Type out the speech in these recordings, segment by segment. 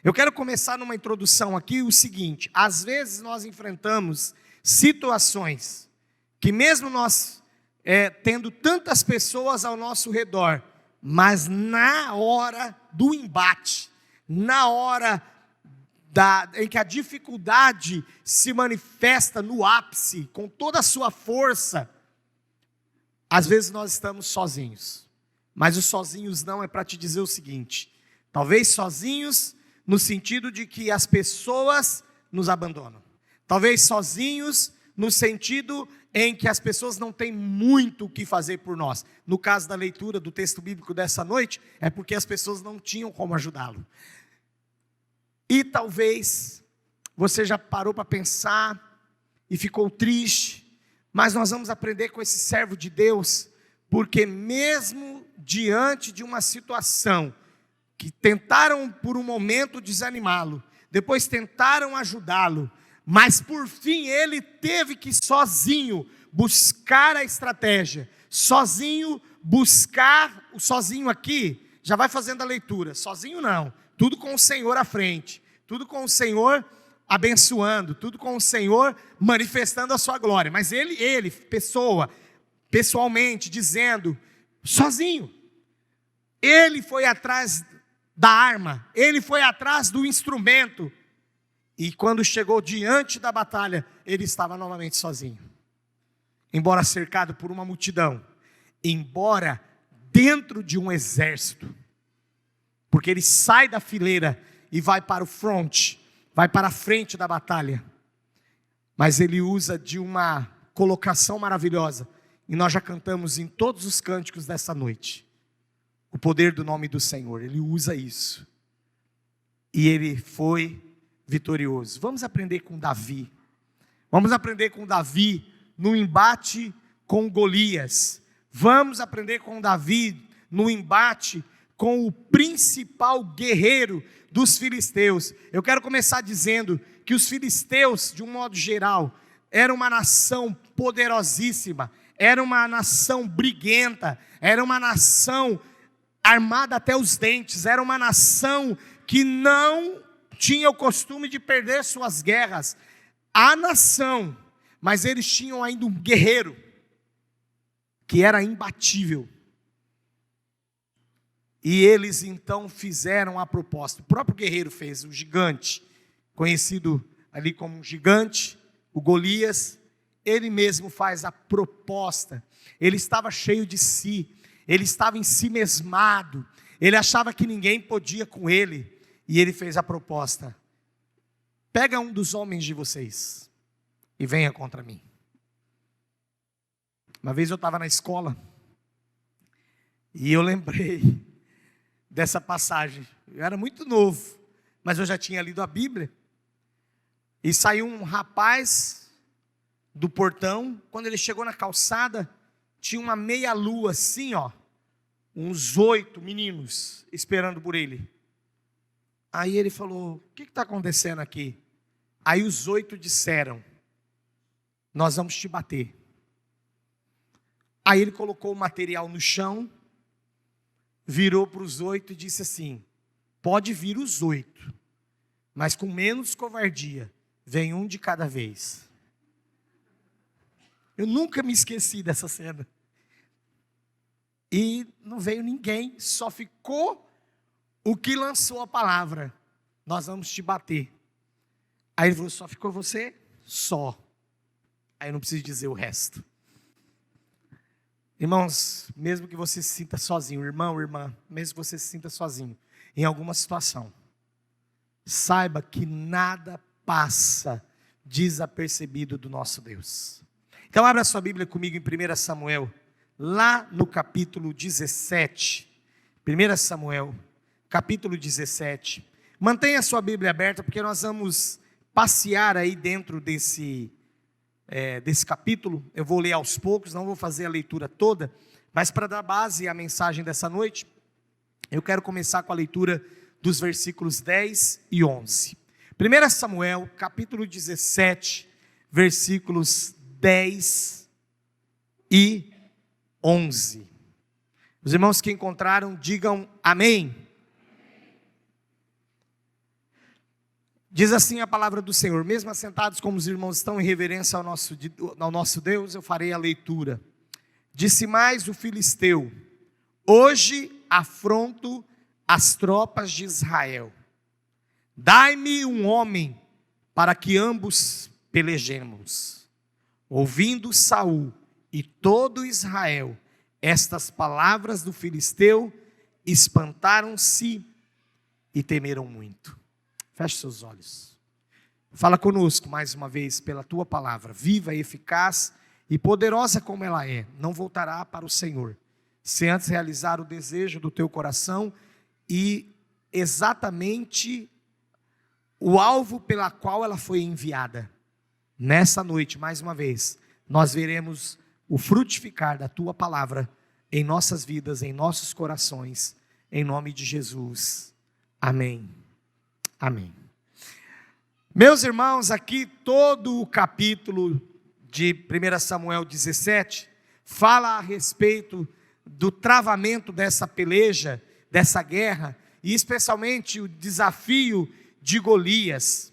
Eu quero começar numa introdução aqui o seguinte: às vezes nós enfrentamos situações que mesmo nós tendo tantas pessoas ao nosso redor, mas na hora do embate, na hora em que a dificuldade se manifesta no ápice, com toda a sua força, às vezes nós estamos sozinhos. Mas os sozinhos não é para te dizer o seguinte: talvez sozinhos no sentido de que as pessoas nos abandonam. Talvez sozinhos no sentido em que as pessoas não têm muito o que fazer por nós. No caso da leitura do texto bíblico dessa noite, é porque as pessoas não tinham como ajudá-lo. E talvez você já parou para pensar e ficou triste, mas nós vamos aprender com esse servo de Deus, porque mesmo diante de uma situação que tentaram por um momento desanimá-lo, depois tentaram ajudá-lo, mas por fim ele teve que sozinho buscar a estratégia, sozinho buscar, o sozinho aqui, já vai fazendo a leitura, sozinho não, tudo com o Senhor à frente, tudo com o Senhor abençoando, tudo com o Senhor manifestando a sua glória, mas ele pessoalmente dizendo, sozinho, ele foi atrás da arma, ele foi atrás do instrumento, e quando chegou diante da batalha, ele estava novamente sozinho, embora cercado por uma multidão, embora dentro de um exército, porque ele sai da fileira e vai para o front, vai para a frente da batalha, mas ele usa de uma colocação maravilhosa, e nós já cantamos em todos os cânticos dessa noite, o poder do nome do Senhor, ele usa isso, e ele foi vitorioso. Vamos aprender com Davi, no embate com Golias, vamos aprender com Davi, no embate com o principal guerreiro dos filisteus. Eu quero começar dizendo que os filisteus, de um modo geral, eram uma nação poderosíssima, era uma nação briguenta, era uma nação armada até os dentes, era uma nação que não tinha o costume de perder suas guerras, a nação, mas eles tinham ainda um guerreiro, que era imbatível, e eles então fizeram a proposta, o próprio guerreiro fez, o gigante, conhecido ali como um gigante, o Golias, ele mesmo faz a proposta, ele estava cheio de si, ele estava ensimesmado, ele achava que ninguém podia com ele, e ele fez a proposta, pega um dos homens de vocês, e venha contra mim. Uma vez eu estava na escola, e eu lembrei dessa passagem, eu era muito novo, mas eu já tinha lido a Bíblia, e saiu um rapaz do portão, quando ele chegou na calçada, tinha uma meia lua assim, uns 8 meninos esperando por ele. Aí ele falou, o que está acontecendo aqui? Aí os 8 disseram, nós vamos te bater. Aí ele colocou o material no chão, virou para os 8 e disse assim, pode vir os 8, mas com menos covardia, vem um de cada vez. Eu nunca me esqueci dessa cena. E não veio ninguém, só ficou o que lançou a palavra, nós vamos te bater. Aí ele falou, só ficou você? Só. Aí eu não preciso dizer o resto. Irmãos, mesmo que você se sinta sozinho, irmão, irmã, mesmo que você se sinta sozinho, em alguma situação, saiba que nada passa desapercebido do nosso Deus. Então abra sua Bíblia comigo em 1 Samuel, lá no capítulo 17, 1 Samuel, capítulo 17, mantenha a sua Bíblia aberta, porque nós vamos passear aí dentro desse capítulo, eu vou ler aos poucos, não vou fazer a leitura toda, mas para dar base à mensagem dessa noite, eu quero começar com a leitura dos versículos 10 e 11. 1 Samuel, capítulo 17, versículos 10 e 11. Os irmãos que encontraram, digam amém. Diz assim a palavra do Senhor: mesmo assentados como os irmãos estão em reverência ao nosso Deus, eu farei a leitura. Disse mais o filisteu: hoje afronto as tropas de Israel. Dai-me um homem para que ambos pelejemos. Ouvindo Saul e todo Israel estas palavras do filisteu, espantaram-se e temeram muito. Feche seus olhos. Fala conosco mais uma vez pela tua palavra, viva, eficaz e poderosa como ela é. Não voltará para o Senhor, sem antes realizar o desejo do teu coração e exatamente o alvo pela qual ela foi enviada. Nessa noite, mais uma vez, nós veremos o frutificar da tua palavra em nossas vidas, em nossos corações, em nome de Jesus. Amém. Amém. Meus irmãos, aqui todo o capítulo de 1 Samuel 17 fala a respeito do travamento dessa peleja, dessa guerra, e especialmente o desafio de Golias.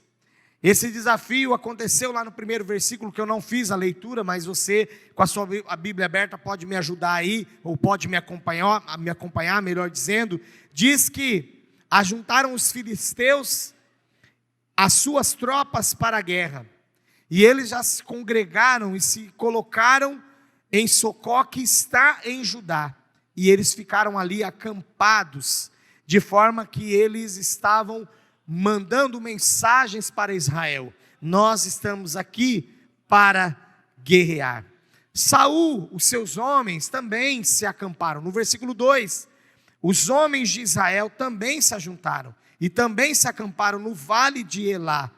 Esse desafio aconteceu lá no primeiro versículo, que eu não fiz a leitura, mas você, com a Bíblia aberta, pode me ajudar aí, ou pode me acompanhar, melhor dizendo. Diz que ajuntaram os filisteus as suas tropas para a guerra, e eles já se congregaram e se colocaram em Socó, que está em Judá, e eles ficaram ali acampados, de forma que eles estavam mandando mensagens para Israel: nós estamos aqui para guerrear. Saul, os seus homens também se acamparam. No versículo 2, os homens de Israel também se ajuntaram e também se acamparam no vale de Elá,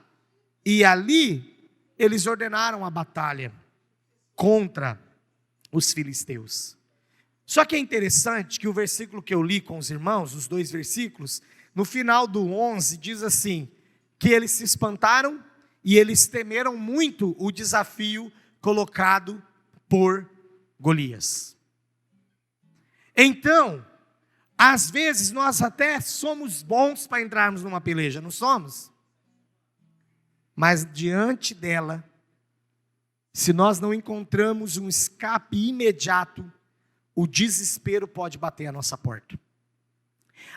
e ali eles ordenaram a batalha contra os filisteus. Só que é interessante que o versículo que eu li com os irmãos, os 2 versículos, no final do 11 diz assim, que eles se espantaram e eles temeram muito o desafio colocado por Golias. Então, às vezes nós até somos bons para entrarmos numa peleja, não somos? Mas diante dela, se nós não encontramos um escape imediato, o desespero pode bater à nossa porta.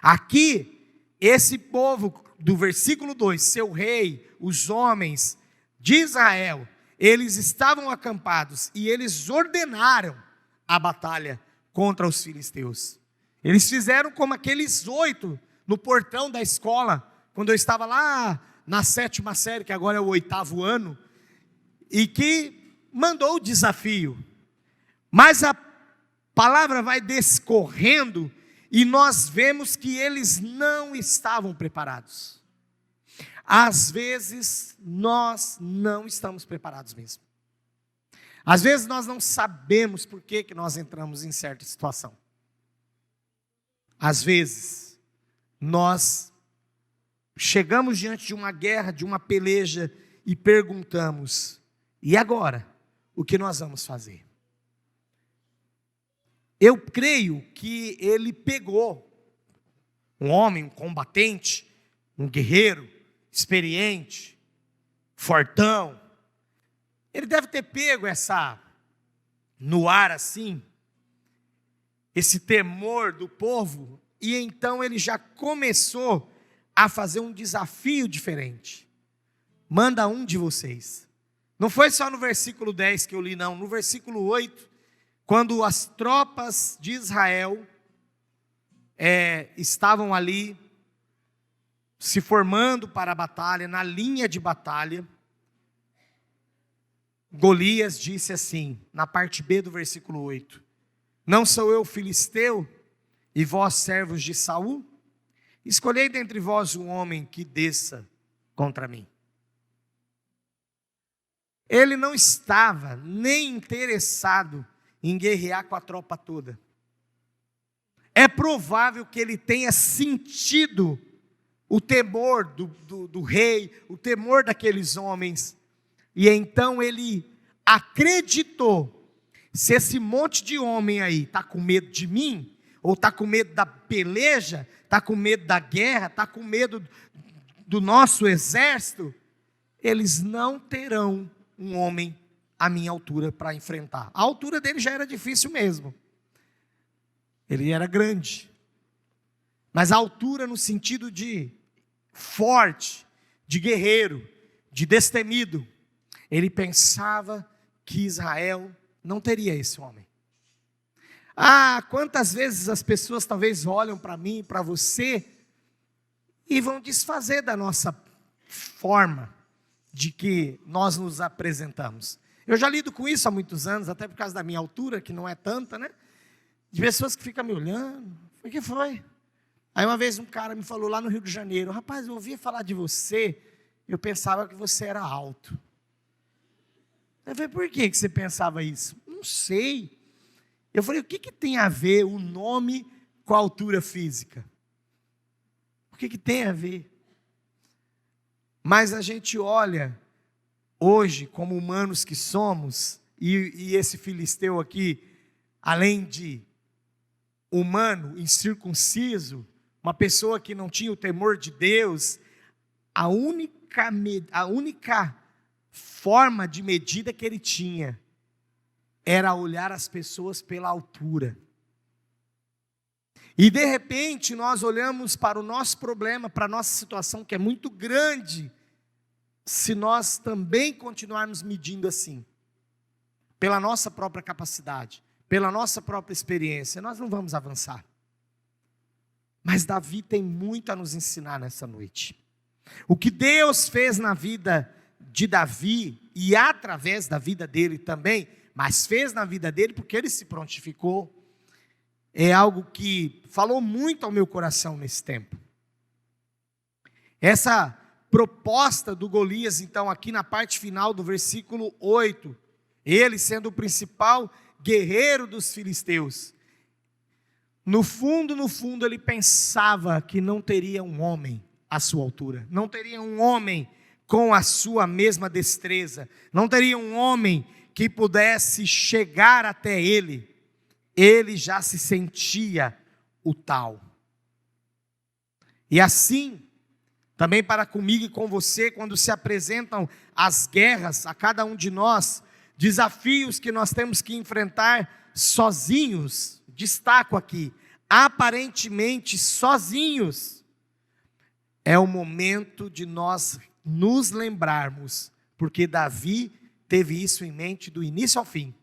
Aqui, esse povo do versículo 2, seu rei, os homens de Israel, eles estavam acampados e eles ordenaram a batalha contra os filisteus. Eles fizeram como aqueles 8 no portão da escola, quando eu estava lá na 7ª série, que agora é o 8º ano, e que mandou o desafio. Mas a palavra vai descorrendo e nós vemos que eles não estavam preparados. Às vezes nós não estamos preparados mesmo. Às vezes nós não sabemos por que nós entramos em certa situação. Às vezes nós chegamos diante de uma guerra, de uma peleja e perguntamos: e agora? O que nós vamos fazer? Eu creio que ele pegou um homem, um combatente, um guerreiro, experiente, fortão. Ele deve ter pego no ar assim, esse temor do povo, e então ele já começou a fazer um desafio diferente. Manda um de vocês. Não foi só no versículo 10 que eu li, não. No versículo 8, quando as tropas de Israel estavam ali, se formando para a batalha, na linha de batalha, Golias disse assim, na parte B do versículo 8: não sou eu filisteu, e vós servos de Saul? Escolhei dentre vós um homem que desça contra mim. Ele não estava nem interessado em guerrear com a tropa toda. É provável que ele tenha sentido o temor do rei, o temor daqueles homens, e então ele acreditou: se esse monte de homem aí está com medo de mim, ou está com medo da peleja, está com medo da guerra, está com medo do nosso exército, eles não terão um homem à minha altura para enfrentar. A altura dele já era difícil mesmo. Ele era grande. Mas a altura no sentido de forte, de guerreiro, de destemido. Ele pensava que Israel não teria esse homem. Quantas vezes as pessoas talvez olham para mim e para você e vão desfazer da nossa forma de que nós nos apresentamos. Eu já lido com isso há muitos anos, até por causa da minha altura, que não é tanta, né? De pessoas que ficam me olhando. O que foi? Aí uma vez um cara me falou lá no Rio de Janeiro: rapaz, eu ouvia falar de você, eu pensava que você era alto. Eu falei: por que você pensava isso? Não sei. Eu falei: o que tem a ver o nome com a altura física? O que tem a ver? Mas a gente olha hoje, como humanos que somos, e esse filisteu aqui, além de humano, incircunciso, uma pessoa que não tinha o temor de Deus, a única forma de medida que ele tinha era olhar as pessoas pela altura. E de repente nós olhamos para o nosso problema, para a nossa situação que é muito grande, se nós também continuarmos medindo assim, pela nossa própria capacidade, pela nossa própria experiência, nós não vamos avançar. Mas Davi tem muito a nos ensinar nessa noite. O que Deus fez na vida de Davi, e através da vida dele também, mas fez na vida dele porque ele se prontificou, é algo que falou muito ao meu coração nesse tempo. Essa proposta do Golias, então, aqui na parte final do versículo 8, ele sendo o principal guerreiro dos filisteus, no fundo, ele pensava que não teria um homem à sua altura, não teria um homem com a sua mesma destreza, não teria um homem que pudesse chegar até ele. Ele já se sentia o tal. E assim, também para comigo e com você, quando se apresentam as guerras a cada um de nós, desafios que nós temos que enfrentar sozinhos, destaco aqui, aparentemente sozinhos, é o momento de nós nos lembrarmos, porque Davi teve isso em mente do início ao fim,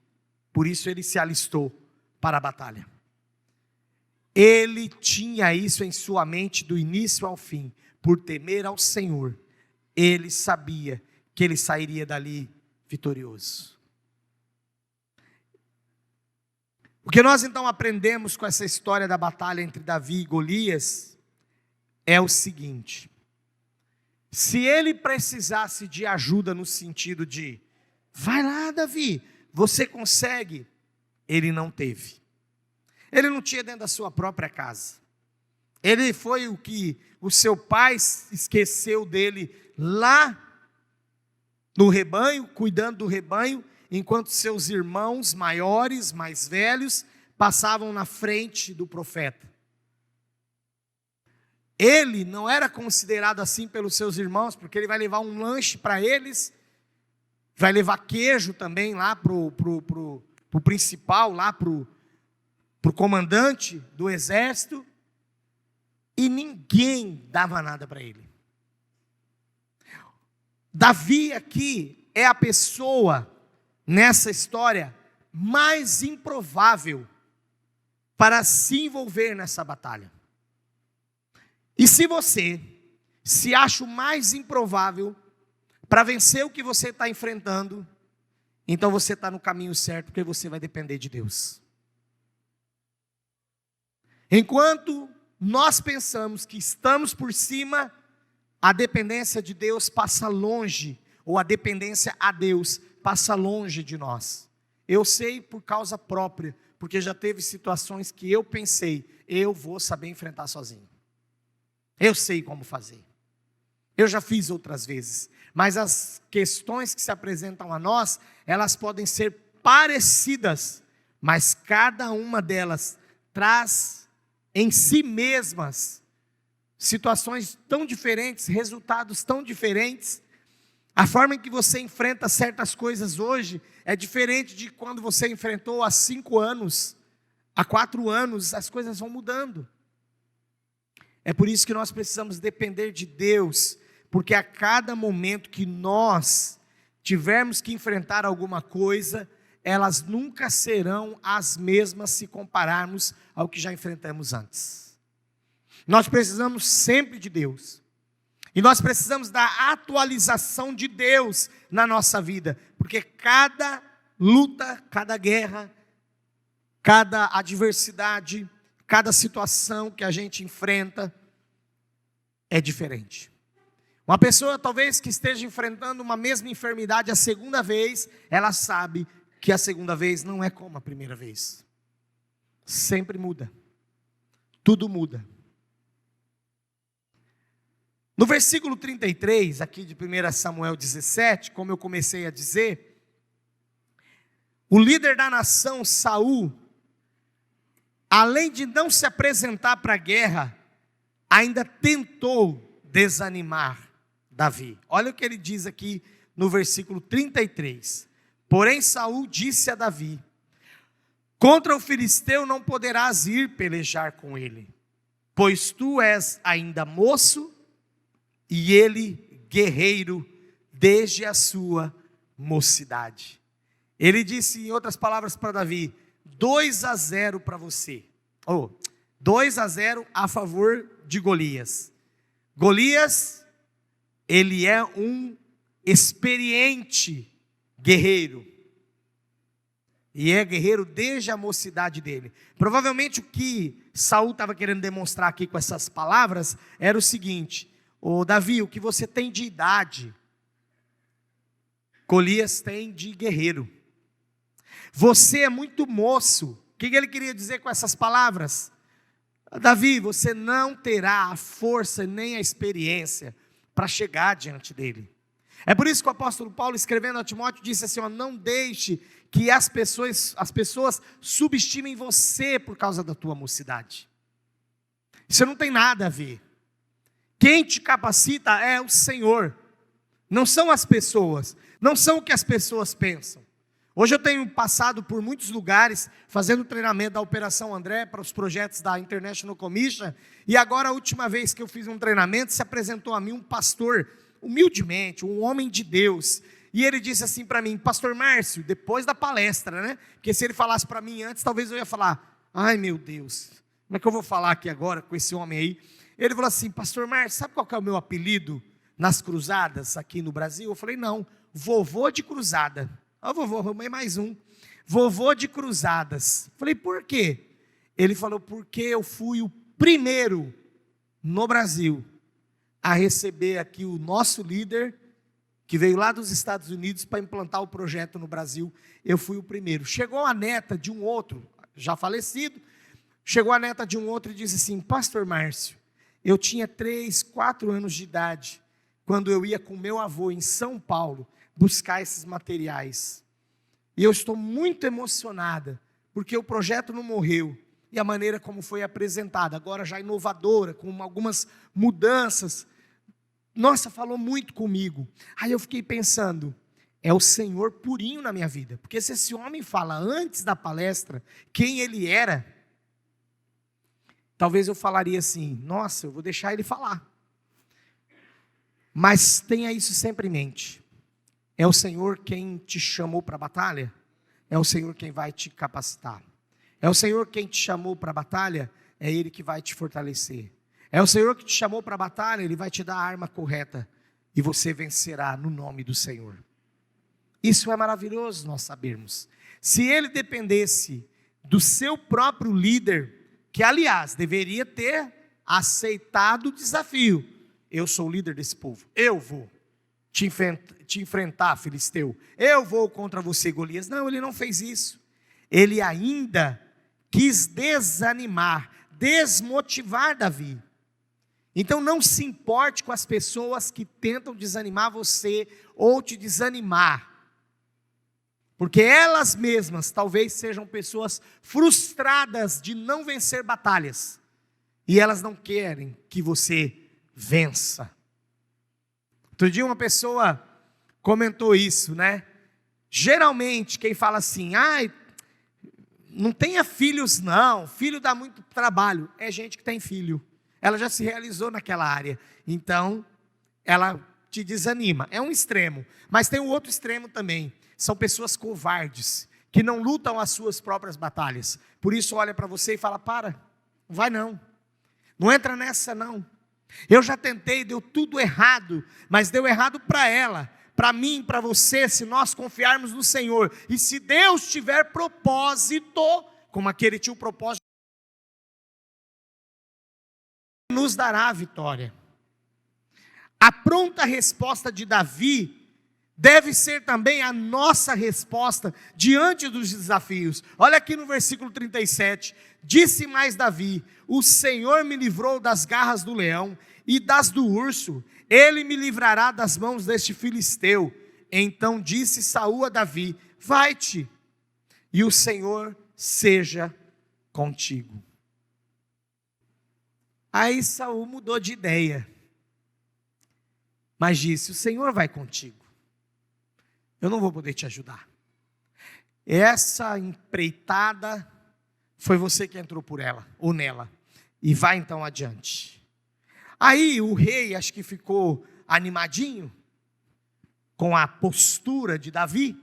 por isso ele se alistou para a batalha. Ele tinha isso em sua mente do início ao fim, por temer ao Senhor, ele sabia que ele sairia dali vitorioso. O que nós então aprendemos com essa história da batalha entre Davi e Golias é o seguinte: se ele precisasse de ajuda no sentido de, vai lá Davi, você consegue, ele não teve. Ele não tinha dentro da sua própria casa. Ele foi o que o seu pai esqueceu dele lá no rebanho, cuidando do rebanho, enquanto seus irmãos maiores, mais velhos, passavam na frente do profeta. Ele não era considerado assim pelos seus irmãos, porque ele vai levar um lanche para eles, vai levar queijo também lá para o principal, lá para o comandante do exército, e ninguém dava nada para ele. Davi aqui é a pessoa, nessa história, mais improvável para se envolver nessa batalha. E se você se acha o mais improvável para vencer o que você está enfrentando, então você está no caminho certo, porque você vai depender de Deus. Enquanto nós pensamos que estamos por cima, a dependência de Deus passa longe, ou a dependência a Deus passa longe de nós. Eu sei por causa própria, porque já teve situações que eu pensei, eu vou saber enfrentar sozinho. Eu sei como fazer. Eu já fiz outras vezes, mas as questões que se apresentam a nós, elas podem ser parecidas, mas cada uma delas traz em si mesmas situações tão diferentes, resultados tão diferentes. A forma em que você enfrenta certas coisas hoje é diferente de quando você enfrentou há 5 anos, há 4 anos, as coisas vão mudando. É por isso que nós precisamos depender de Deus, porque a cada momento que nós tivermos que enfrentar alguma coisa, elas nunca serão as mesmas se compararmos ao que já enfrentamos antes. Nós precisamos sempre de Deus. E nós precisamos da atualização de Deus na nossa vida, porque cada luta, cada guerra, cada adversidade, cada situação que a gente enfrenta é diferente. Uma pessoa talvez que esteja enfrentando uma mesma enfermidade a segunda vez, ela sabe que a segunda vez não é como a primeira vez. Sempre muda. Tudo muda. No versículo 33, aqui de 1 Samuel 17, como eu comecei a dizer, o líder da nação, Saul, além de não se apresentar para a guerra, ainda tentou desanimar Davi. Olha o que ele diz aqui no versículo 33. Porém Saul disse a Davi: contra o filisteu não poderás ir pelejar com ele, pois tu és ainda moço, e ele guerreiro desde a sua mocidade. Ele disse em outras palavras para Davi: 2-0 para você. 2-0 a favor de Golias. Golias, ele é um experiente guerreiro. E é guerreiro desde a mocidade dele. Provavelmente o que Saul estava querendo demonstrar aqui com essas palavras era o seguinte: Davi, o que você tem de idade, Golias tem de guerreiro. Você é muito moço. O que ele queria dizer com essas palavras? Davi, você não terá a força nem a experiência para chegar diante dele. É por isso que o apóstolo Paulo, escrevendo a Timóteo, disse assim: não deixe que as pessoas subestimem você por causa da tua mocidade. Isso não tem nada a ver. Quem te capacita é o Senhor, não são as pessoas, não são o que as pessoas pensam. Hoje eu tenho passado por muitos lugares, fazendo treinamento da Operação André, para os projetos da International Commission, e agora a última vez que eu fiz um treinamento, se apresentou a mim um pastor, humildemente, um homem de Deus, e ele disse assim para mim: pastor Márcio, depois da palestra, né, porque se ele falasse para mim antes, talvez eu ia falar: ai meu Deus, como é que eu vou falar aqui agora com esse homem aí? Ele falou assim: pastor Márcio, sabe qual que é o meu apelido nas cruzadas aqui no Brasil? Eu falei: não, vovô de cruzada. Vovô, arrumei mais um. Vovô de cruzadas. Falei: por quê? Ele falou: porque eu fui o primeiro no Brasil a receber aqui o nosso líder, que veio lá dos Estados Unidos para implantar o projeto no Brasil. Eu fui o primeiro. Chegou a neta de um outro, já falecido, chegou a neta de um outro e disse assim: pastor Márcio, eu tinha 3, 4 anos de idade, quando eu ia com meu avô em São Paulo, buscar esses materiais. E eu estou muito emocionada, porque o projeto não morreu, e a maneira como foi apresentada, agora já inovadora, com algumas mudanças, nossa, falou muito comigo. Aí eu fiquei pensando, é o Senhor purinho na minha vida, porque se esse homem fala antes da palestra quem ele era, talvez eu falaria assim: nossa, eu vou deixar ele falar. Mas tenha isso sempre em mente. É o Senhor quem te chamou para a batalha? É o Senhor quem vai te capacitar. É o Senhor quem te chamou para a batalha? É Ele que vai te fortalecer. É o Senhor que te chamou para a batalha? Ele vai te dar a arma correta. E você vencerá no nome do Senhor. Isso é maravilhoso nós sabermos. Se Ele dependesse do seu próprio líder, que aliás deveria ter aceitado o desafio: eu sou o líder desse povo, eu vou te enfrentar, filisteu, eu vou contra você, Golias. Não, ele não fez isso. Ele ainda quis desanimar, desmotivar Davi. Então não se importe com as pessoas que tentam desanimar você ou te desanimar, porque elas mesmas talvez sejam pessoas frustradas de não vencer batalhas. e elas não querem que você vença. Outro dia uma pessoa comentou isso, né? Geralmente quem fala assim, não tenha filhos não, filho dá muito trabalho, é gente que tem filho. Ela já se realizou naquela área, então ela te desanima. É um extremo, mas tem um outro extremo também. São pessoas covardes, que não lutam as suas próprias batalhas. Por isso olha para você e fala, não vai não entra nessa não. Eu já tentei, deu tudo errado, mas deu errado para ela, para mim, para você, se nós confiarmos no Senhor. E se Deus tiver propósito, como aquele tinha o propósito, nos dará a vitória. A pronta resposta de Davi deve ser também a nossa resposta diante dos desafios. Olha aqui no versículo 37, disse mais Davi, o Senhor me livrou das garras do leão e das do urso, ele me livrará das mãos deste filisteu. Então disse Saul a Davi, vai-te, e o Senhor seja contigo. Aí Saul mudou de ideia, mas disse, o Senhor vai contigo. Eu não vou poder te ajudar. Essa empreitada foi você que entrou por ela, ou nela. E vai então adiante. Aí o rei, acho que ficou animadinho com a postura de Davi.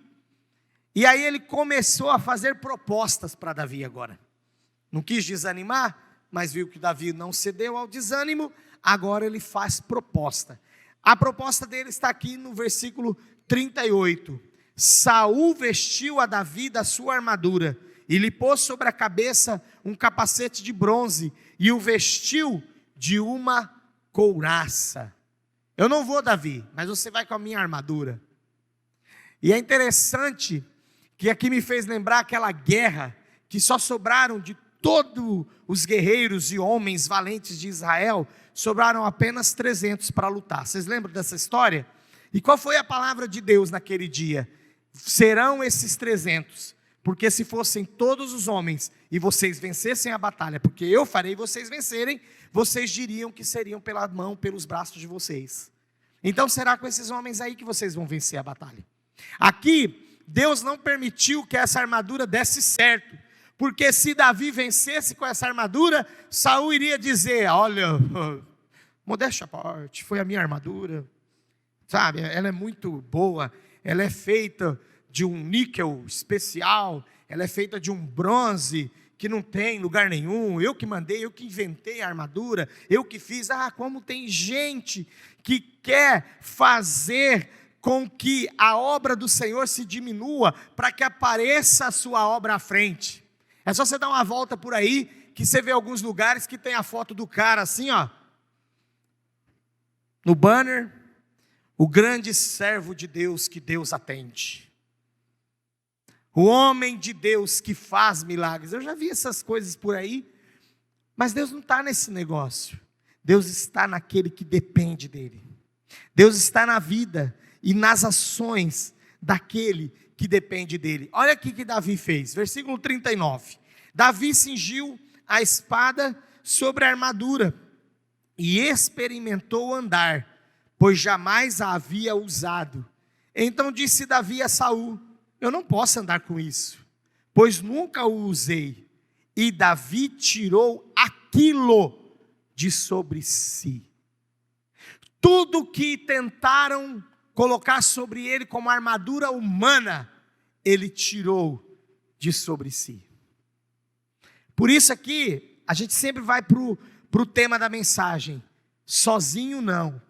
E aí ele começou a fazer propostas para Davi agora. Não quis desanimar, mas viu que Davi não cedeu ao desânimo. Agora ele faz proposta. A proposta dele está aqui no versículo 38, Saul vestiu a Davi da sua armadura, e lhe pôs sobre a cabeça um capacete de bronze, e o vestiu de uma couraça. Eu não vou, Davi, mas você vai com a minha armadura. E é interessante, que aqui me fez lembrar aquela guerra, que só sobraram de todos os guerreiros e homens valentes de Israel, sobraram apenas 300 para lutar. Vocês lembram dessa história? E qual foi a palavra de Deus naquele dia? Serão esses 300, porque se fossem todos os homens e vocês vencessem a batalha, porque eu farei vocês vencerem, vocês diriam que seriam pela mão, pelos braços de vocês. Então será com esses homens aí que vocês vão vencer a batalha. Aqui, Deus não permitiu que essa armadura desse certo, porque se Davi vencesse com essa armadura, Saul iria dizer, olha, modéstia à parte, foi a minha armadura. Sabe, ela é muito boa, ela é feita de um níquel especial, ela é feita de um bronze que não tem lugar nenhum, eu que mandei, eu que inventei a armadura, eu que fiz. Como tem gente que quer fazer com que a obra do Senhor se diminua, para que apareça a sua obra à frente. É só você dar uma volta por aí, que você vê alguns lugares que tem a foto do cara assim, no banner, o grande servo de Deus que Deus atende. O homem de Deus que faz milagres. Eu já vi essas coisas por aí, mas Deus não está nesse negócio. Deus está naquele que depende dele. Deus está na vida e nas ações daquele que depende dele. Olha aqui que Davi fez, versículo 39. Davi cingiu a espada sobre a armadura e experimentou andar, pois jamais a havia usado. Então disse Davi a Saul, eu não posso andar com isso, pois nunca o usei. E Davi tirou aquilo de sobre si. Tudo que tentaram colocar sobre ele como armadura humana, ele tirou de sobre si. Por isso aqui, a gente sempre vai para o tema da mensagem, sozinho não.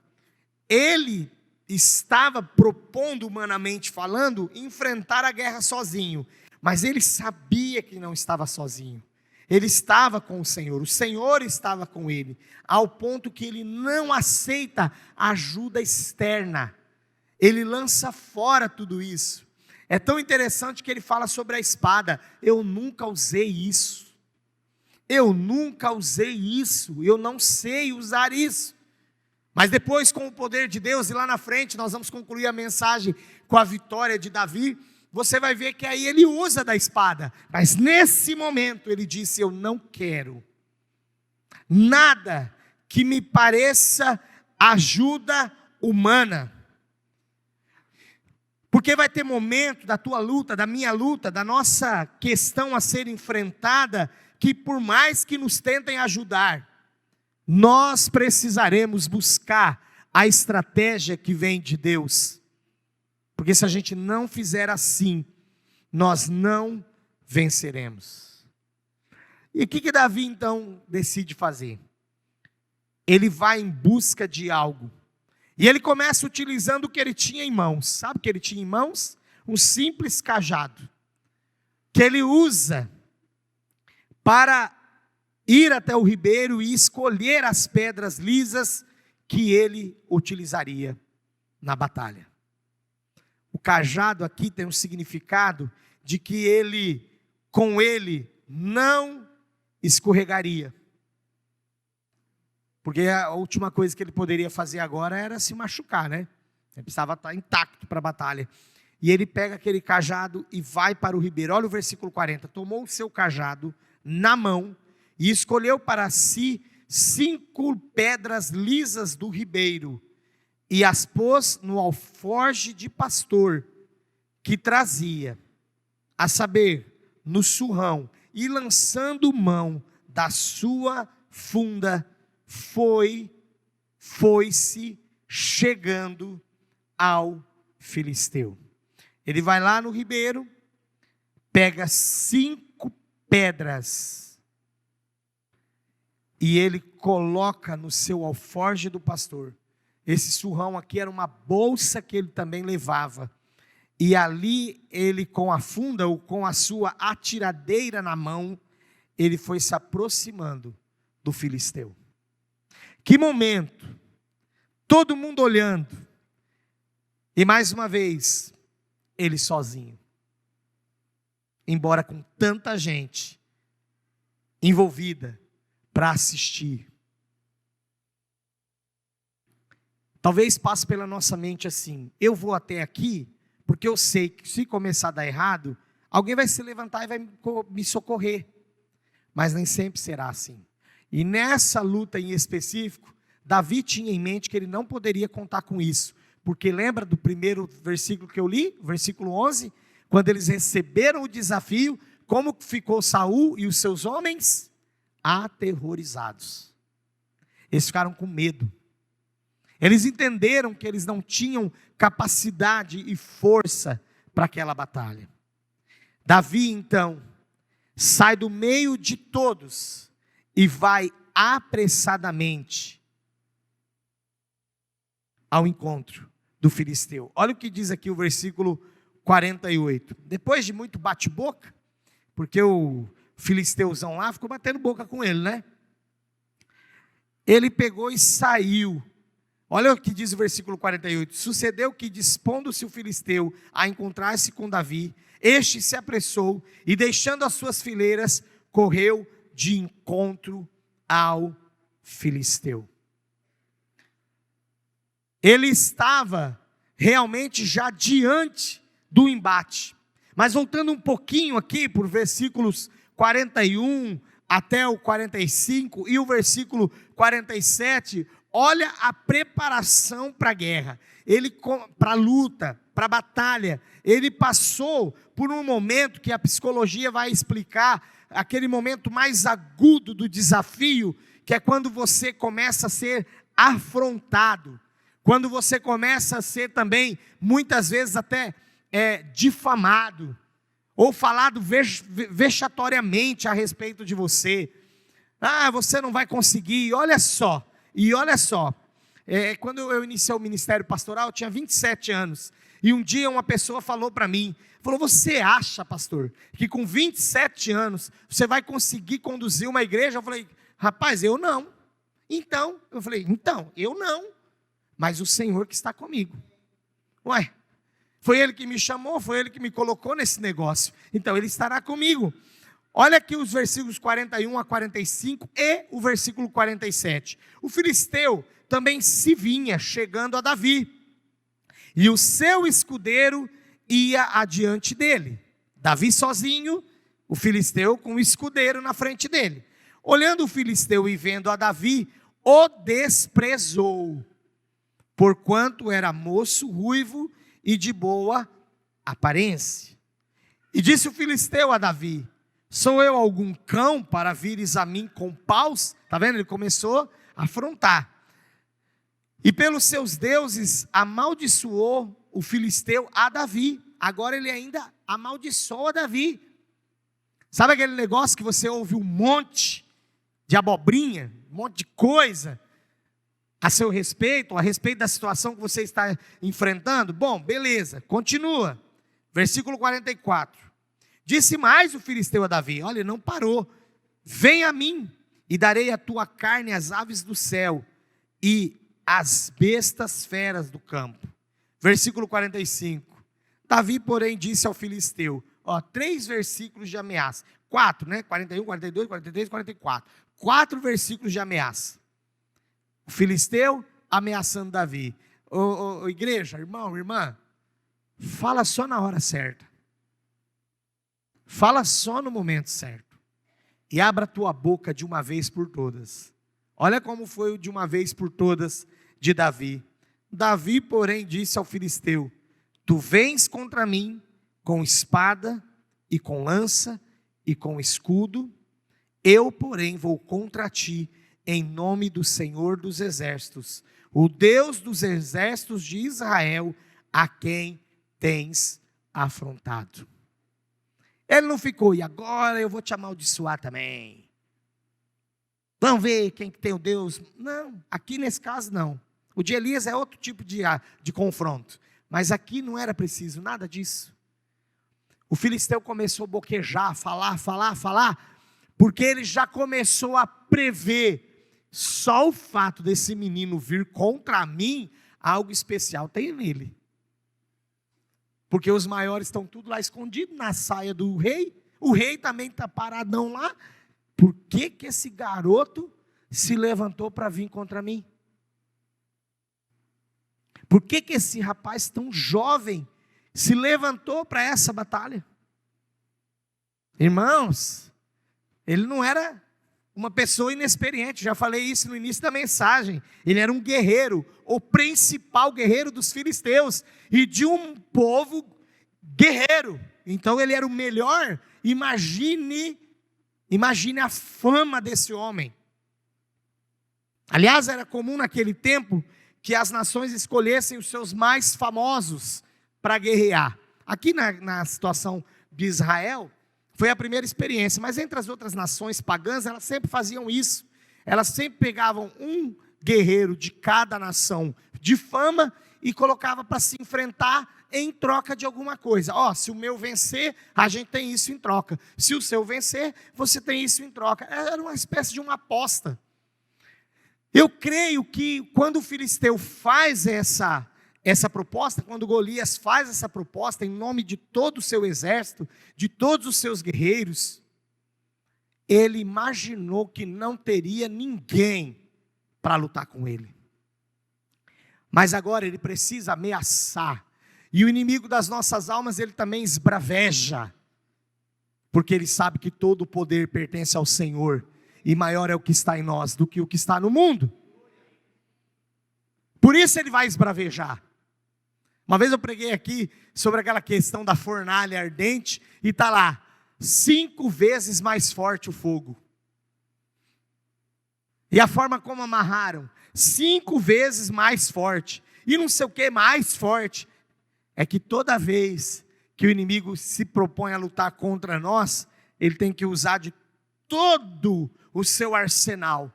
Ele estava propondo, humanamente falando, enfrentar a guerra sozinho, mas ele sabia que não estava sozinho. Ele estava com o Senhor estava com ele, ao ponto que ele não aceita ajuda externa, ele lança fora tudo isso. É tão interessante que ele fala sobre a espada, eu nunca usei isso, eu não sei usar isso. Mas depois, com o poder de Deus, e lá na frente nós vamos concluir a mensagem com a vitória de Davi, você vai ver que aí ele usa da espada, mas nesse momento ele disse, eu não quero. nada que me pareça ajuda humana. Porque vai ter momento da tua luta, da minha luta, da nossa questão a ser enfrentada, que por mais que nos tentem ajudar, nós precisaremos buscar a estratégia que vem de Deus. Porque se a gente não fizer assim, nós não venceremos. E o que Davi então decide fazer? Ele vai em busca de algo. E ele começa utilizando o que ele tinha em mãos. Sabe o que ele tinha em mãos? Um simples cajado, que ele usa para ir até o ribeiro e escolher as pedras lisas que ele utilizaria na batalha. O cajado aqui tem um significado de que com ele não escorregaria. Porque a última coisa que ele poderia fazer agora era se machucar, né? Ele precisava estar intacto para a batalha. E ele pega aquele cajado e vai para o ribeiro. Olha o versículo 40. Tomou o seu cajado na mão e escolheu para si 5 pedras lisas do ribeiro e as pôs no alforje de pastor que trazia, a saber, no surrão, e lançando mão da sua funda, foi-se chegando ao filisteu. Ele vai lá no ribeiro, pega 5 pedras e ele coloca no seu alforje do pastor. Esse surrão aqui era uma bolsa que ele também levava. E ali ele, com a funda ou com a sua atiradeira na mão, ele foi se aproximando do filisteu. Que momento, todo mundo olhando, e mais uma vez, ele sozinho, embora com tanta gente envolvida para assistir. Talvez passe pela nossa mente assim: eu vou até aqui, porque eu sei que se começar a dar errado, alguém vai se levantar e vai me socorrer, mas nem sempre será assim. E nessa luta em específico, Davi tinha em mente que ele não poderia contar com isso, porque lembra do primeiro versículo que eu li, versículo 11, quando eles receberam o desafio, como ficou Saul e os seus homens? Aterrorizados. Eles ficaram com medo. Eles entenderam que eles não tinham capacidade e força para aquela batalha. Davi então sai do meio de todos e vai apressadamente ao encontro do filisteu. Olha o que diz aqui o versículo 48. Depois de muito bate-boca, porque o filisteuzão lá ficou batendo boca com ele, né? Ele pegou e saiu. Olha o que diz o versículo 48. Sucedeu que, dispondo-se o filisteu a encontrar-se com Davi, este se apressou e, deixando as suas fileiras, correu de encontro ao filisteu. Ele estava realmente já diante do embate. Mas voltando um pouquinho aqui, por versículos 41 até o 45 e o versículo 47, olha a preparação para a guerra, para a luta, para a batalha. Ele passou por um momento que a psicologia vai explicar, aquele momento mais agudo do desafio, que é quando você começa a ser afrontado, quando você começa a ser também, muitas vezes até difamado, ou falado vexatoriamente a respeito de você. Você não vai conseguir, olha só. E olha só, quando eu iniciei o ministério pastoral, eu tinha 27 anos. E um dia uma pessoa falou para mim, falou: você acha, pastor, que com 27 anos você vai conseguir conduzir uma igreja? Eu falei: rapaz, eu não. Eu não. Mas o Senhor que está comigo. Ué, foi Ele que me chamou, foi Ele que me colocou nesse negócio. Então Ele estará comigo. Olha aqui os versículos 41 a 45 e o versículo 47. O filisteu também se vinha chegando a Davi, e o seu escudeiro ia adiante dele. Davi sozinho, o filisteu com o escudeiro na frente dele. Olhando o filisteu e vendo a Davi, o desprezou, porquanto era moço, ruivo e de boa aparência. E disse o filisteu a Davi: sou eu algum cão para vires a mim com paus? Está vendo? Ele começou a afrontar. E pelos seus deuses amaldiçoou o filisteu a Davi. Agora ele ainda amaldiçoa Davi. Sabe aquele negócio que você ouve um monte de abobrinha, um monte de coisa a seu respeito, a respeito da situação que você está enfrentando? Bom, beleza, continua. Versículo 44. Disse mais o filisteu a Davi, olha, não parou. Vem a mim e darei a tua carne às aves do céu e às bestas feras do campo. Versículo 45. Davi, porém, disse ao filisteu, 3 versículos de ameaça. 4, né? 41, 42, 43, 44. 4 versículos de ameaça. O filisteu ameaçando Davi. Igreja, irmão, irmã, fala só na hora certa. Fala só no momento certo. E abra a tua boca de uma vez por todas. Olha como foi o de uma vez por todas de Davi. Davi, porém, disse ao filisteu: tu vens contra mim com espada e com lança e com escudo, eu, porém, vou contra ti em nome do Senhor dos exércitos, o Deus dos exércitos de Israel, a quem tens afrontado. Ele não ficou, e agora eu vou te amaldiçoar também. Vamos ver quem tem o Deus. Não, aqui nesse caso não. O de Elias é outro tipo de confronto. Mas aqui não era preciso nada disso. O filisteu começou a boquejar, falar, porque ele já começou a prever. Só o fato desse menino vir contra mim, algo especial tem nele. Porque os maiores estão tudo lá escondidos na saia do rei. O rei também está paradão lá. Por que que esse garoto se levantou para vir contra mim? Por que que esse rapaz tão jovem se levantou para essa batalha? Irmãos, ele não era uma pessoa inexperiente, já falei isso no início da mensagem. Ele era um guerreiro, o principal guerreiro dos filisteus e de um povo guerreiro. Então ele era o melhor. Imagine a fama desse homem. Aliás, era comum naquele tempo que as nações escolhessem os seus mais famosos para guerrear. Aqui na situação de Israel, foi a primeira experiência, mas entre as outras nações pagãs, elas sempre faziam isso. Elas sempre pegavam um guerreiro de cada nação de fama e colocava para se enfrentar em troca de alguma coisa. Se o meu vencer, a gente tem isso em troca. Se o seu vencer, você tem isso em troca. Era uma espécie de uma aposta. Eu creio que quando o filisteu faz essa proposta, quando Golias faz essa proposta em nome de todo o seu exército, de todos os seus guerreiros, ele imaginou que não teria ninguém para lutar com ele. Mas agora ele precisa ameaçar. E o inimigo das nossas almas, ele também esbraveja. Porque ele sabe que todo o poder pertence ao Senhor. E maior é o que está em nós do que o que está no mundo. Por isso ele vai esbravejar. Uma vez eu preguei aqui sobre aquela questão da fornalha ardente. E está lá, 5 vezes mais forte o fogo. E a forma como amarraram, 5 vezes mais forte. E não sei o que mais forte. É que toda vez que o inimigo se propõe a lutar contra nós, ele tem que usar de todo o seu arsenal,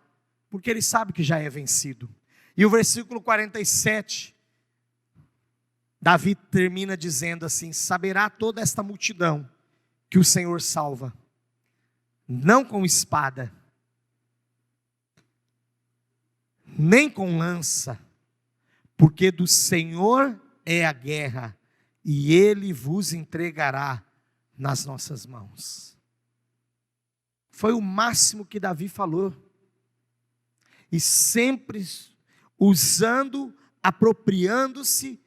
porque ele sabe que já é vencido. E o versículo 47, Davi termina dizendo assim: saberá toda esta multidão que o Senhor salva, não com espada, nem com lança, porque do Senhor é a guerra, e Ele vos entregará nas nossas mãos. Foi o máximo que Davi falou. E sempre usando, apropriando-se.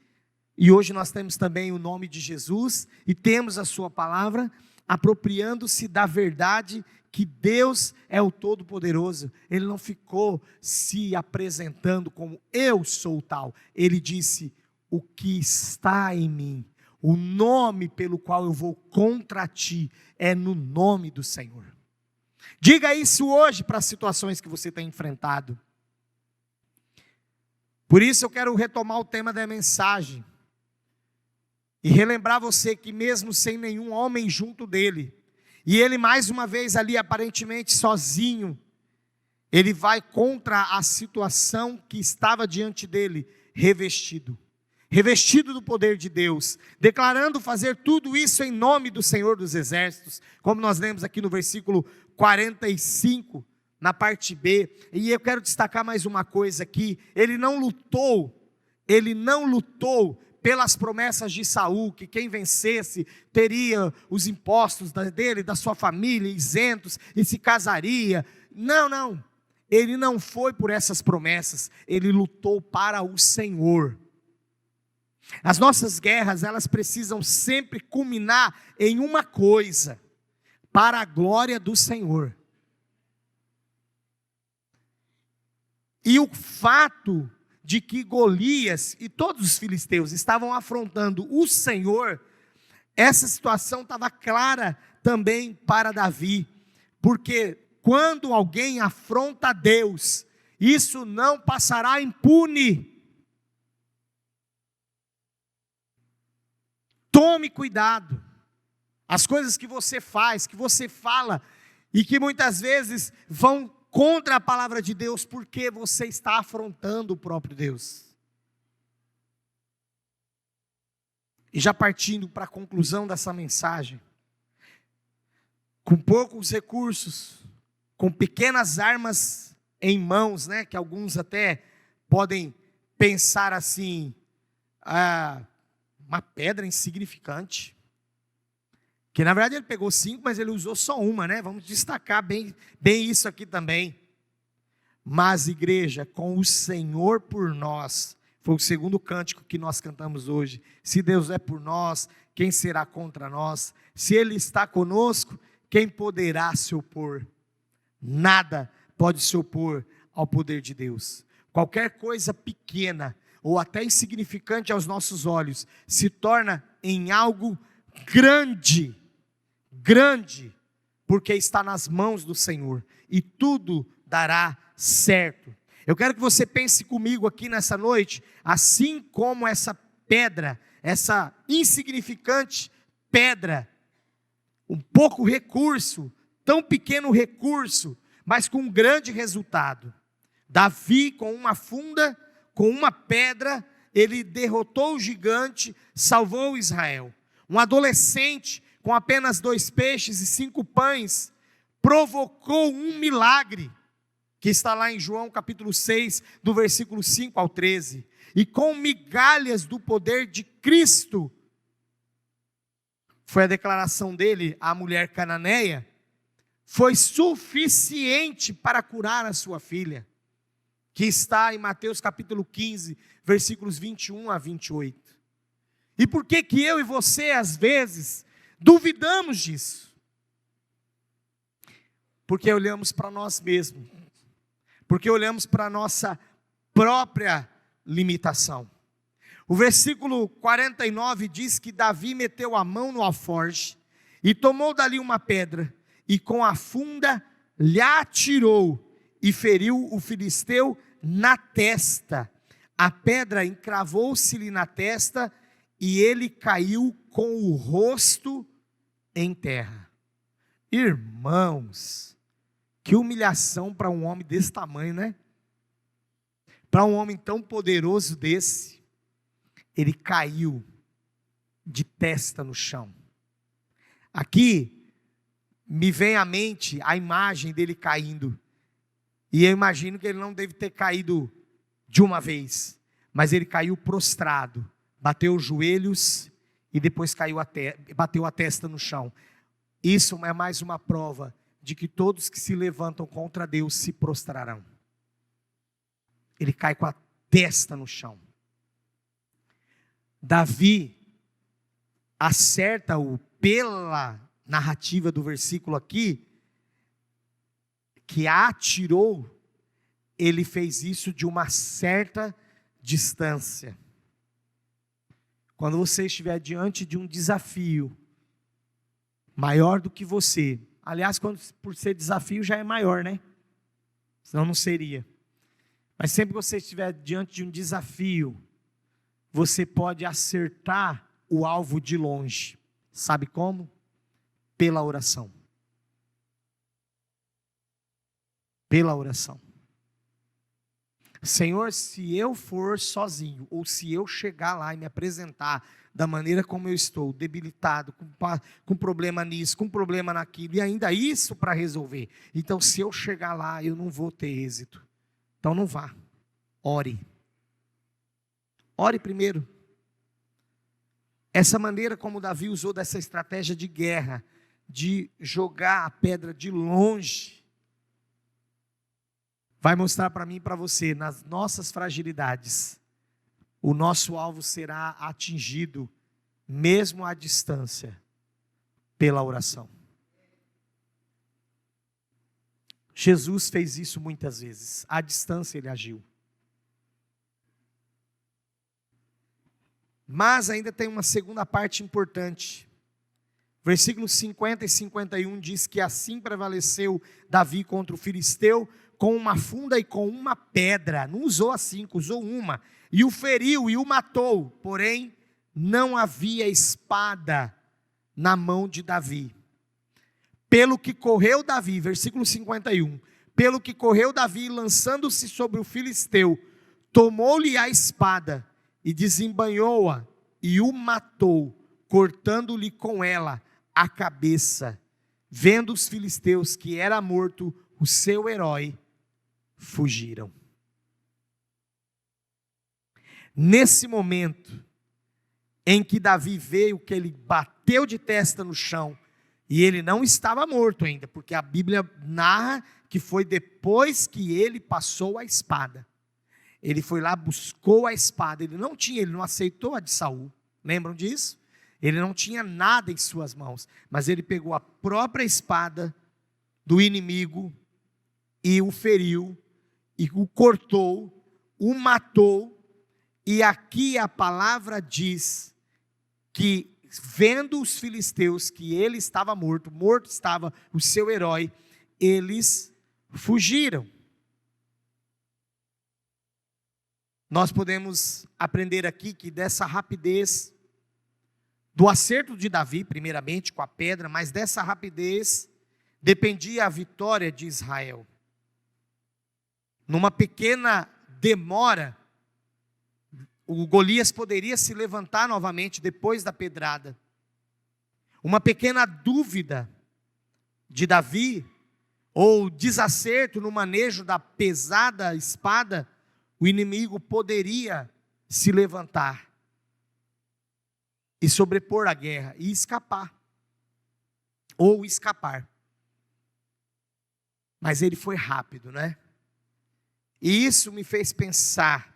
E hoje nós temos também o nome de Jesus. E temos a sua palavra. apropriando-se da verdade que Deus é o Todo-Poderoso. Ele não ficou se apresentando como eu sou tal. Ele disse: o que está em mim, o nome pelo qual eu vou contra ti, é no nome do Senhor. Diga isso hoje para as situações que você tem enfrentado. Por isso eu quero retomar o tema da mensagem e relembrar você que mesmo sem nenhum homem junto dele, e ele mais uma vez ali aparentemente sozinho, ele vai contra a situação que estava diante dele, revestido do poder de Deus, declarando fazer tudo isso em nome do Senhor dos Exércitos, como nós lemos aqui no versículo 45, na parte B. E eu quero destacar mais uma coisa aqui: ele não lutou pelas promessas de Saul, que quem vencesse teria os impostos dele, da sua família, isentos, e se casaria. Não, ele não foi por essas promessas, ele lutou para o Senhor. As nossas guerras, elas precisam sempre culminar em uma coisa: para a glória do Senhor. E o fato de que Golias e todos os filisteus estavam afrontando o Senhor, essa situação estava clara também para Davi, porque quando alguém afronta Deus, isso não passará impune. Tome cuidado. As coisas que você faz, que você fala, e que muitas vezes vão contra a palavra de Deus, porque você está afrontando o próprio Deus. E já partindo para a conclusão dessa mensagem, com poucos recursos, com pequenas armas em mãos, que alguns até podem pensar assim, uma pedra insignificante, que na verdade ele pegou 5, mas ele usou só uma, vamos destacar bem isso aqui também. Mas igreja, com o Senhor por nós, foi o segundo cântico que nós cantamos hoje. Se Deus é por nós, quem será contra nós? Se Ele está conosco, quem poderá se opor? Nada pode se opor ao poder de Deus. Qualquer coisa pequena ou até insignificante aos nossos olhos se torna em algo grande, porque está nas mãos do Senhor, e tudo dará certo. Eu quero que você pense comigo aqui nessa noite, assim como essa pedra, essa insignificante pedra, um pouco recurso, tão pequeno recurso, mas com um grande resultado. Davi, com uma funda, com uma pedra, ele derrotou o gigante, salvou Israel. Um adolescente com apenas 2 peixes e 5 pães, provocou um milagre, que está lá em João capítulo 6, do versículo 5 ao 13. E com migalhas do poder de Cristo, foi a declaração dele à mulher cananeia, foi suficiente para curar a sua filha, que está em Mateus capítulo 15, versículos 21 a 28. E por que eu e você, às vezes, duvidamos disso? Porque olhamos para nós mesmos, porque olhamos para a nossa própria limitação. O versículo 49 diz que Davi meteu a mão no alforje, e tomou dali uma pedra, e com a funda lhe atirou, e feriu o filisteu na testa. A pedra encravou-se-lhe na testa, e ele caiu com o rosto em terra. Irmãos, que humilhação para um homem desse tamanho, Para um homem tão poderoso desse. Ele caiu de testa no chão. Aqui me vem à mente a imagem dele caindo, e eu imagino que ele não deve ter caído de uma vez, mas ele caiu prostrado, bateu os joelhos e depois bateu a testa no chão. Isso é mais uma prova de que todos que se levantam contra Deus se prostrarão. Ele cai com a testa no chão. Davi acerta-o pela narrativa do versículo aqui, que a atirou, ele fez isso de uma certa distância. Quando você estiver diante de um desafio maior do que você, aliás, por ser desafio já é maior, né? Senão não seria. Mas sempre que você estiver diante de um desafio, você pode acertar o alvo de longe. Sabe como? Pela oração. Pela oração. Senhor, se eu for sozinho, ou se eu chegar lá e me apresentar da maneira como eu estou, debilitado, com problema nisso, com problema naquilo, e ainda isso para resolver. Então, se eu chegar lá, eu não vou ter êxito. Então, não vá. Ore. Ore primeiro. Essa maneira como Davi usou dessa estratégia de guerra, de jogar a pedra de longe, vai mostrar para mim e para você, nas nossas fragilidades, o nosso alvo será atingido, mesmo à distância, pela oração. Jesus fez isso muitas vezes, à distância ele agiu. Mas ainda tem uma segunda parte importante. Versículos 50 e 51 diz que assim prevaleceu Davi contra o filisteu, com uma funda e com uma pedra. Não usou as 5, usou uma. E o feriu e o matou. Porém, não havia espada na mão de Davi. Pelo que correu Davi, versículo 51. Pelo que correu Davi, lançando-se sobre o filisteu, tomou-lhe a espada e desembanhou-a e o matou, cortando-lhe com ela a cabeça. Vendo os filisteus que era morto o seu herói, fugiram. Nesse momento em que Davi veio, que ele bateu de testa no chão, e ele não estava morto ainda, porque a Bíblia narra que foi depois que ele passou a espada. Ele foi lá, buscou a espada, ele não aceitou a de Saul, lembram disso? Ele não tinha nada em suas mãos, mas ele pegou a própria espada do inimigo e o feriu, e o cortou, o matou, e aqui a palavra diz que, vendo os filisteus que ele estava morto estava o seu herói, eles fugiram. Nós podemos aprender aqui que dessa rapidez, do acerto de Davi, primeiramente com a pedra, mas dessa rapidez dependia a vitória de Israel. Numa pequena demora, o Golias poderia se levantar novamente depois da pedrada. Uma pequena dúvida de Davi, ou desacerto no manejo da pesada espada, o inimigo poderia se levantar e sobrepor a guerra e escapar, ou escapar. Mas ele foi rápido, né? E isso me fez pensar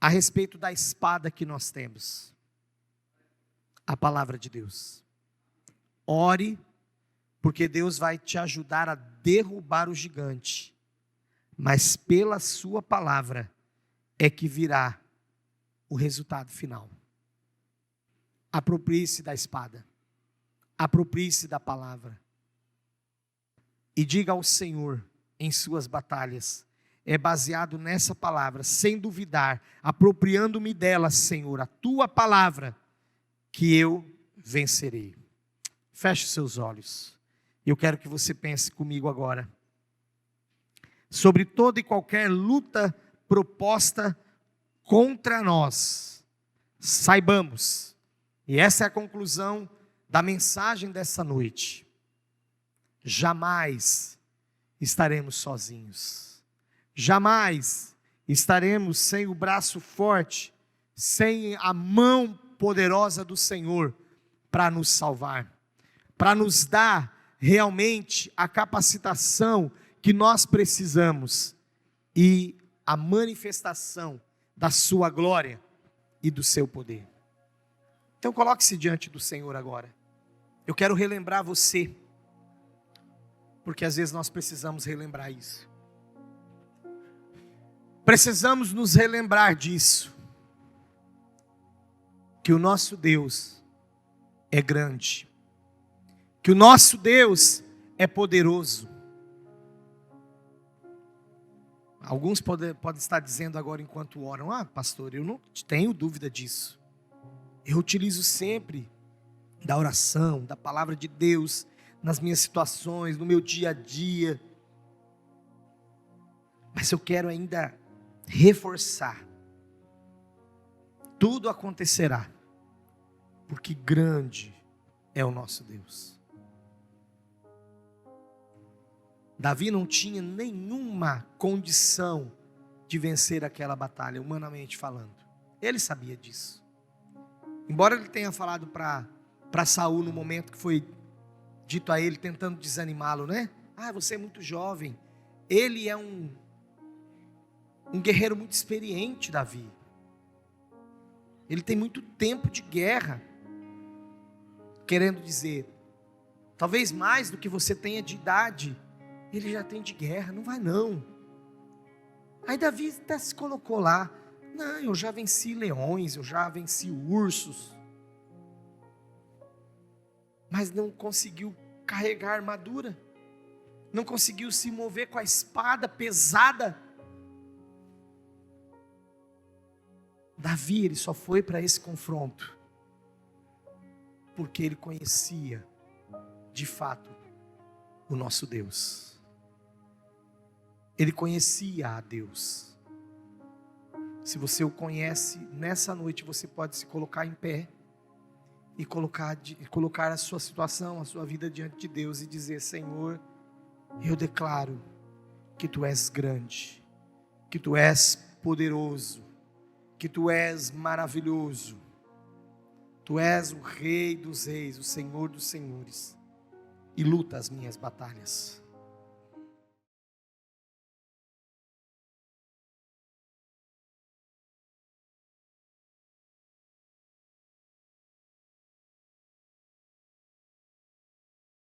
a respeito da espada que nós temos, a palavra de Deus. Ore, porque Deus vai te ajudar a derrubar o gigante, mas pela sua palavra é que virá o resultado final. Aproprie-se da espada, aproprie-se da palavra, e diga ao Senhor em suas batalhas: é baseado nessa palavra, sem duvidar, apropriando-me dela, Senhor, a tua palavra, que eu vencerei. Feche seus olhos. Eu quero que você pense comigo agora sobre toda e qualquer luta proposta contra nós. Saibamos, e essa é a conclusão da mensagem dessa noite: jamais estaremos sozinhos. Jamais estaremos sem o braço forte, sem a mão poderosa do Senhor para nos salvar, para nos dar realmente a capacitação que nós precisamos e a manifestação da sua glória e do seu poder. Então coloque-se diante do Senhor agora. Eu quero relembrar você, porque às vezes nós precisamos relembrar isso. Precisamos nos relembrar disso, que o nosso Deus é grande, que o nosso Deus é poderoso. Alguns podem estar dizendo agora enquanto oram: ah, pastor, eu não tenho dúvida disso. Eu utilizo sempre da oração, da palavra de Deus, nas minhas situações, no meu dia a dia. Mas eu quero ainda reforçar: tudo acontecerá, porque grande é o nosso Deus. Davi não tinha nenhuma condição de vencer aquela batalha, humanamente falando. Ele sabia disso. Embora ele tenha falado para Saul no momento que foi dito a ele, tentando desanimá-lo, né? Ah, você é muito jovem. Ele é um guerreiro muito experiente, Davi. Ele tem muito tempo de guerra. Querendo dizer, talvez mais do que você tenha de idade, ele já tem de guerra, não vai não. Aí Davi até se colocou lá: não, eu já venci leões, eu já venci ursos. Mas não conseguiu carregar a armadura, não conseguiu se mover com a espada pesada. Davi, ele só foi para esse confronto porque ele conhecia de fato o nosso Deus. Ele conhecia a Deus. Se você o conhece, nessa noite você pode se colocar em pé e colocar a sua situação, a sua vida diante de Deus e dizer: Senhor, eu declaro que Tu és grande, que Tu és poderoso, que Tu és maravilhoso. Tu és o Rei dos reis, o Senhor dos senhores, e luta as minhas batalhas.